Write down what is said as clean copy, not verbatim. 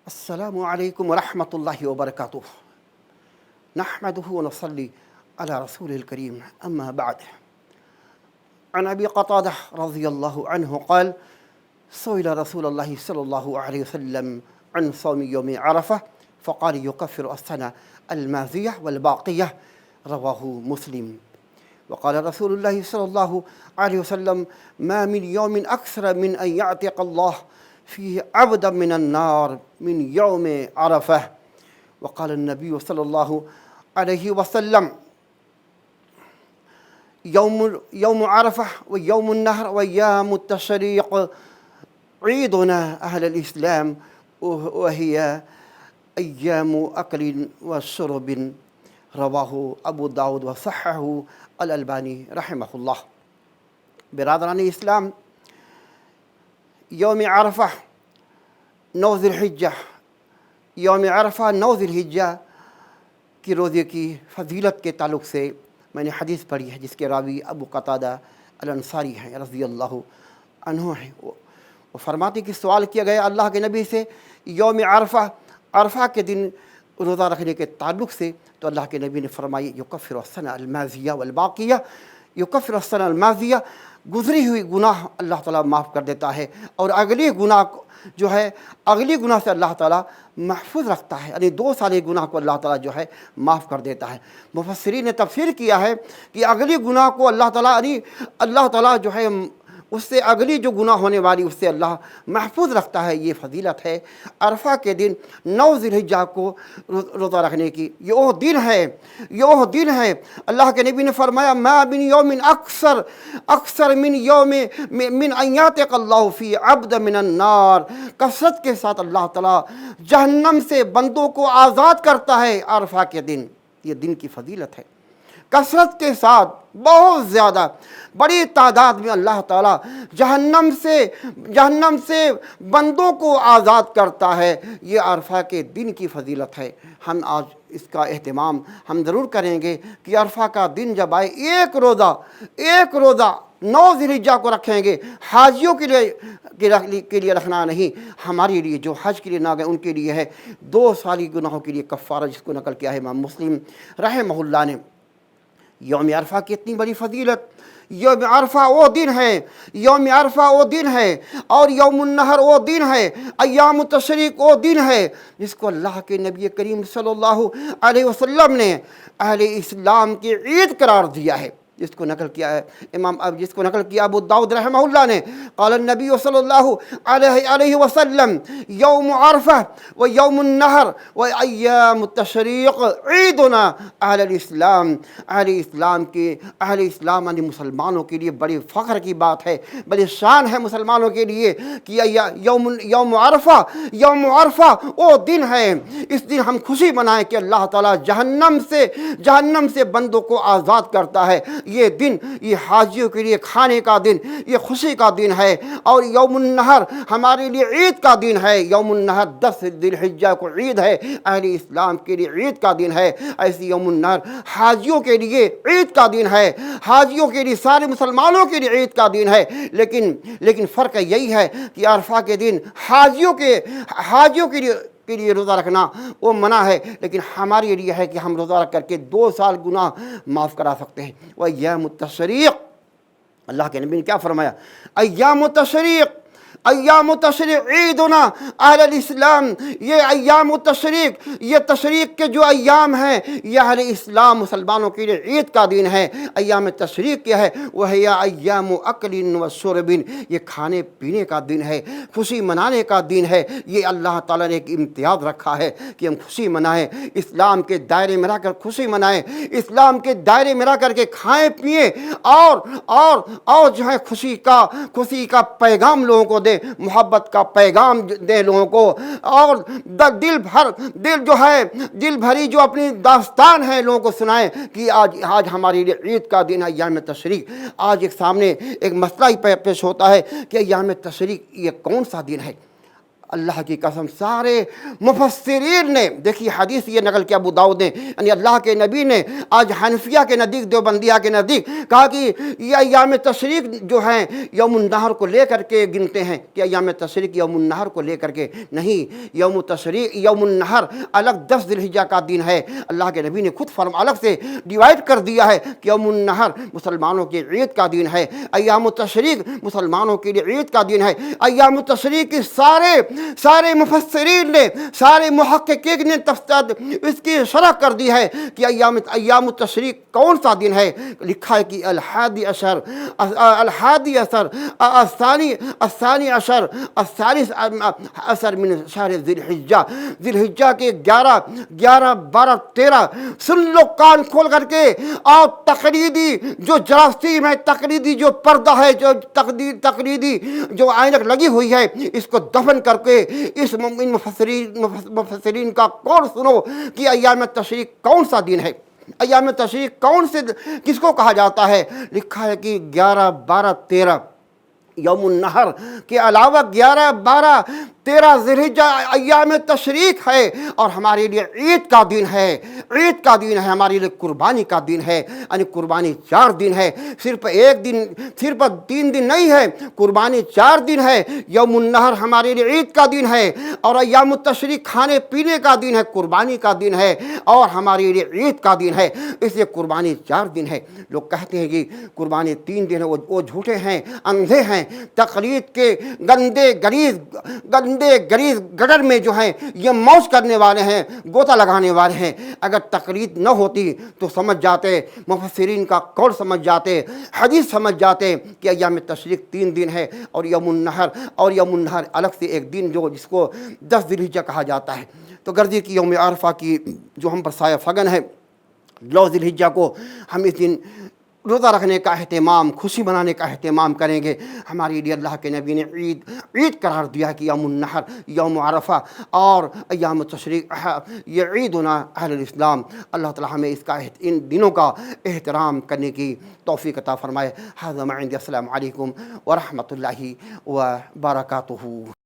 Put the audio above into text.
السلام علیکم ورحمۃ اللہ وبرکاتہ نحمده ونصلي على رسول الكريم اما بعد عن ابي قتادة رضي الله عنه قال سئل رسول الله صلى الله عليه وسلم عن صوم يوم عرفة فقال يكفر السنة الماضية والباقية رواه مسلم وقال رسول الله صلى الله عليه وسلم ما من يوم أكثر من أن يعتق الله فيه عبدا من النار من يوم عرفة وقال النبي صلى الله عليه وسلم يوم عرفة ويوم النهر وأيام التشريق عيدنا أهل الإسلام وهي أيام أكل وشرب رواه ابو داود وصححه الالبانی رحمہ اللہ۔ برادران اسلام، یوم عرفہ 9 ذی الحجہ، یوم عرفہ 9 ذی الحجہ کی روزے کی فضیلت کے تعلق سے میں نے حدیث پڑھی ہے جس کے راوی ابو قتادہ الانصاری ہیں رضی اللہ عنہ ہیں۔ وہ فرماتے کہ سوال کیا گیا اللہ کے نبی سے یوم عرفہ کے دن روزہ رکھنے کے تعلق سے، تو اللہ کے نبی نے فرمائی یکفر السنہ الماضیہ والباقیہ، یکفر السنہ الماضیہ، گزری ہوئی گناہ اللہ تعالیٰ معاف کر دیتا ہے، اور اگلی گناہ جو ہے اگلی گناہ سے اللہ تعالیٰ محفوظ رکھتا ہے، یعنی 2 سال گناہ کو اللہ تعالیٰ جو ہے معاف کر دیتا ہے۔ مفسرین نے تفسیر کیا ہے کہ اگلی گناہ کو اللہ تعالیٰ جو ہے اس سے اگلی جو گناہ ہونے والی اس سے اللہ محفوظ رکھتا ہے۔ یہ فضیلت ہے عرفہ کے دن 9 ذی الحجہ کو روزہ رکھنے کی۔ یہ وہ دن ہے اللہ کے نبی نے فرمایا ما من یوم اکثر من یوم من ان یعتق اللہ فی عبد من النار، کثرت کے ساتھ اللہ تعالیٰ جہنم سے بندوں کو آزاد کرتا ہے عرفہ کے دن۔ یہ دن کی فضیلت ہے، کثرت کے ساتھ بہت زیادہ بڑی تعداد میں اللہ تعالیٰ جہنم سے بندوں کو آزاد کرتا ہے۔ یہ عرفہ کے دن کی فضیلت ہے۔ ہم آج اس کا اہتمام ہم ضرور کریں گے کہ عرفہ کا دن جب آئے ایک روزہ 9 ذی الحجہ کو رکھیں گے۔ حاجیوں کے لیے رکھنا نہیں، ہمارے لیے جو حج کے لیے نہ گئے ان کے لیے ہے 2 سالی گناہوں کے لیے کفارہ، جس کو نقل کیا ہے امام مسلم رحمہ اللہ نے۔ یوم عرفہ کی اتنی بڑی فضیلت، یوم عرفہ وہ دن ہے اور یوم النہر وہ دن ہے، ایام التشریق وہ دن ہے جس کو اللہ کے نبی کریم صلی اللہ علیہ وسلم نے اہل اسلام کی عید قرار دیا ہے، جس کو نقل کیا ابو داؤد رحمہ اللہ نے۔ قال النبی صلی اللہ علیہ وسلم یوم عرفہ و یوم النہر و ایام التشریق عیدنا اہل الاسلام یعنی مسلمانوں کے لیے بڑی فخر کی بات ہے، بڑی شان ہے مسلمانوں کے لیے کہ یوم عرفہ وہ دن ہے، اس دن ہم خوشی منائیں کہ اللہ تعالیٰ جہنم سے بندوں کو آزاد کرتا ہے۔ یہ حاجیوں کے لیے کھانے کا دن، یہ خوشی کا دن ہے۔ اور یوم النہر ہمارے لیے عید کا دن ہے۔ یوم النہر 10 ذی الحجہ کو عید ہے، اہل اسلام کے لیے عید کا دن ہے۔ ایسی یوم النہر حاجیوں کے لیے عید کا دن ہے، حاجیوں کے لیے، سارے مسلمانوں کے لیے عید کا دن ہے۔ لیکن فرق یہی ہے کہ عرفہ کے دن حاجیوں کے لیے روزہ رکھنا وہ منع ہے، لیکن ہمارے لیے ہے کہ ہم روزہ رکھ کر کے 2 سال گناہ معاف کرا سکتے ہیں۔ وہ ایام التشریق، اللہ کے نبی نے کیا فرمایا؟ ایام التشریق عیدنا اہل الاسلام، یہ ایام التشریق، یہ تشریق کے جو ایام ہیں یہ اہل اسلام مسلمانوں کے لیے عید کا دن ہے۔ ایام تشریق کیا ہے؟ وہ ہے ایام اکل و شرب، یہ کھانے پینے کا دن ہے، خوشی منانے کا دن ہے۔ یہ اللہ تعالیٰ نے ایک امتیاز رکھا ہے کہ ہم خوشی منائیں، اسلام کے دائرے میں رہ کر خوشی منائیں، اسلام کے دائرے میں رہ کر کے کھائیں پیئیں اور جو ہے خوشی کا پیغام لوگوں کو دیں، محبت کا پیغام دے لوگوں کو، اور دل بھری جو اپنی داستان ہے لوگوں کو سنائیں کہ آج ہمارے لیے عید کا دن ہے ایام تشریق۔ آج سامنے ایک مسئلہ ہی پیش ہوتا ہے کہ ایام تشریق یہ کون سا دن ہے؟ اللہ کی قسم سارے مفسرین نے، دیکھیے حدیث یہ نقل کیا ابو داؤد نے، یعنی اللہ کے نبی نے آج حنفیہ کے نزدیک، دیوبندیہ کے نزدیک کہا کہ یہ ایام تشریق جو ہیں یوم النحر کو لے کر کے گنتے ہیں، کہ ایام تشریق یوم النحر کو لے کر کے نہیں، یوم تشریق یوم النحر الگ 10 ذی الحجہ کا دن ہے۔ اللہ کے نبی نے خود الگ سے ڈیوائڈ کر دیا ہے کہ یوم النحر مسلمانوں کی عید کا دن ہے، ایام تشریق مسلمانوں کے لیے عید کا دن ہے۔ ایام تشریق کی سارے مفسرین نے، سارے محققین نے اس کی شرح کر دی ہے کہ ایام تشریق کون سا دن ہے۔ لکھا ہے کہ الحادی عشر الثانی عشر الثالث عشر من شہر ذی الحجہ، ذی الحجہ کے 11 12 13 سن لو کان کھول کر کے، اور تقلیدی جو جراثیم ہے، تقلیدی جو پردہ ہے، جو تقلیدی جو عینک لگی ہوئی ہے، اس کو دفن کر کے ان مفسرین کا قول سنو کہ ایام تشریق کون سا دن ہے، ایام تشریق کون سے کس کو کہا جاتا ہے۔ لکھا ہے کہ 11 12 13 یوم النحر کے علاوہ 11 12 13 ذی الحجہ ایام تشریق ہے، اور ہمارے لیے عید کا دن ہے، عید کا دن ہے، ہمارے لیے قربانی کا دن ہے، یعنی قربانی 4 دن ہے، صرف ایک دن، صرف 3 دن نہیں ہے، قربانی 4 دن ہے۔ یوم النحر ہمارے لیے عید کا دن ہے، اور ایام التشریق کھانے پینے کا دن ہے، قربانی کا دن ہے، اور ہمارے لیے عید کا دن ہے، اس لیے قربانی 4 دن ہے۔ لوگ کہتے ہیں کہ قربانی 3 دن ہے، وہ جھوٹے ہیں، اندھے ہیں، تقلید کے گندے گریز گڈر میں جو ہیں یہ موج کرنے والے ہیں، گوتہ لگانے والے ہیں۔ اگر تقلید نہ ہوتی تو سمجھ جاتے، مفسرین کا قول سمجھ جاتے، حدیث سمجھ جاتے کہ ایام تشریق 3 دن ہے، اور یوم النحر الگ سے ایک دن جس کو 10 ذی الحجہ کہا جاتا ہے۔ تو گرجی کی یوم عرفہ کی جو ہم پر سایہ فگن ہے، 9 ذی الحجہ کو ہم اس دن روزہ رکھنے کا اہتمام، خوشی منانے کا اہتمام کریں گے۔ ہمارے لیے اللہ کے نبی نے عید قرار دیا کہ یوم النحر، یوم عرفہ اور ایام تشریق یہ عیدنا اہل الاسلام۔ اللہ تعالی ہمیں ان دنوں کا احترام کرنے کی توفیق عطا فرمائے۔ ھذا ما عندی، السلام علیکم ورحمۃ اللہ وبرکاتہ۔